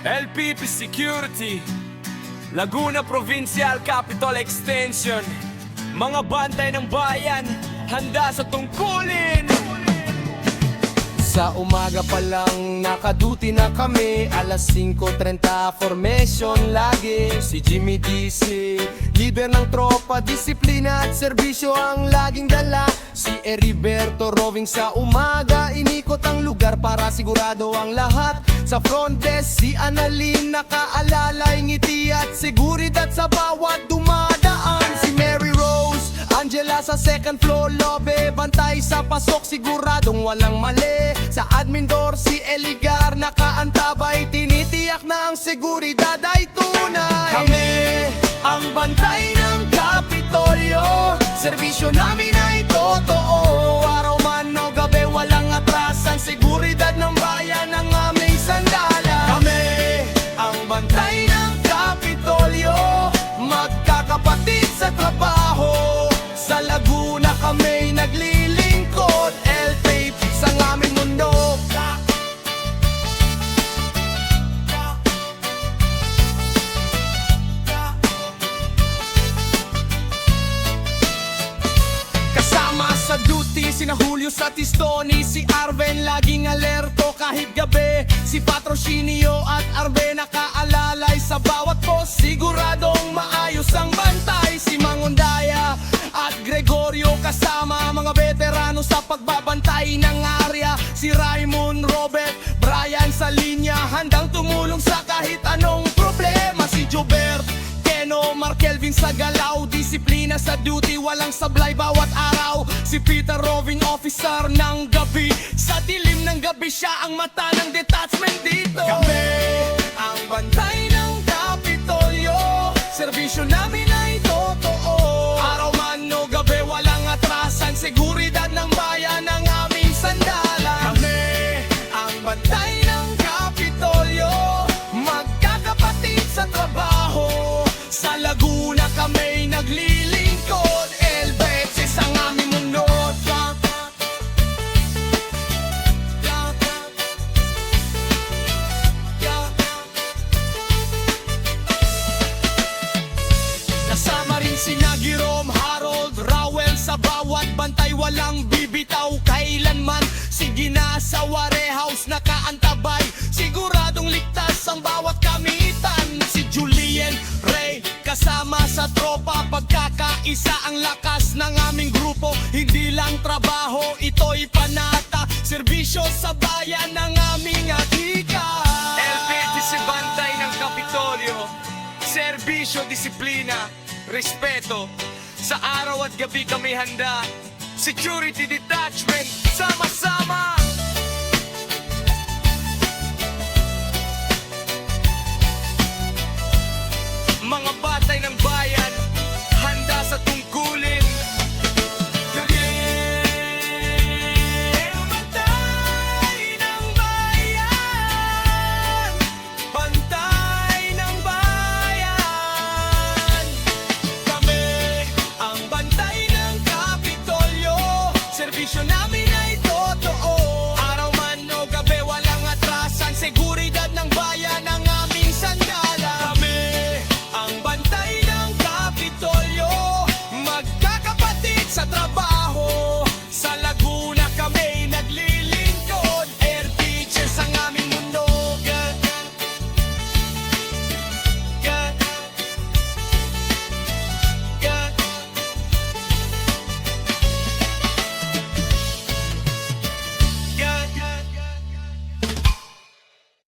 LPP Security, Laguna Provincial Capital Extension. Mga bantay ng bayan, handa sa tungkulin. Sa umaga pa lang nakaduty na kami, alas 5:30 formation lagi. Si Jimmy DC, leader ng tropa, disiplina at serbisyo ang laging dala. Si Heriberto rowing sa umaga, inikot ang lugar para sigurado ang lahat. Sa front desk si Annalyn, nakaalalay ngiti at seguridad sa bawat dumadaan. Si Mary Rose, Angela sa second floor lobby, bantay sa pasok siguradong walang mali. Sa admin door si Eligar, nakaantabay, tinitiyak na ang seguridad ay tunay. Kami ang bantay ng Kapitolyo, serbisyo namin ay totoo. Araw man o gabi walang atrasan, seguridad ng bayan ang aming sandala. Kami ang bantay ng Kapitolyo, magkakapatid sa trabaho. Sa Laguna kami naglilingkod, LPP sa aming mundo. Kasama sa duty sina Julio sa Tistoni, si Arven laging alerto kahit gabi. Si Patrocinio at Arven nakaalalay sa bawat post, siguradong maayos ang bantay. Si Mangondaya at Gregorio kasama mga veterano sa pagbabantay ng area. Si Raymond, Robert, Brian sa linya, handang tumulong sa kahit anong problema. Si Jobert, Keno, Mark Kelvin sa galaw, disiplina sa duty, walang sablay bawat araw. Si Peter roving officer ng gabi, sa dilim ng gabi siya ang mata ng detachment dito. Kami ang bantay ng Kapitolyo, serbisyo namin ay totoo. Araw man o gabi walang atrasan, seguridad ng bayan ang aming sandala. Kami ang bantay ng Kapitolyo, magkakapatid sa trabaho. Sa Laguna kami naglilingkod, LBS ang aming mundo. Kasama rin si Nagirom, Harold, Rowell sa bawat bantay, walang bibitaw kailanman. Sige na sa warehouse nakaantabay, siguradong ligtas ang bawat kamitan. Si Julien, Ray, kasama sa tropa, pagkakaisa ang lakas ng aming grupo. Hindi lang trabaho, ito'y panata, serbisyo sa bayan ng aming akika. LPP si bantay ng Kapitolyo, serbisyo, disiplina, respeto. Sa araw at gabi kami handa, security detachment, sama-sama.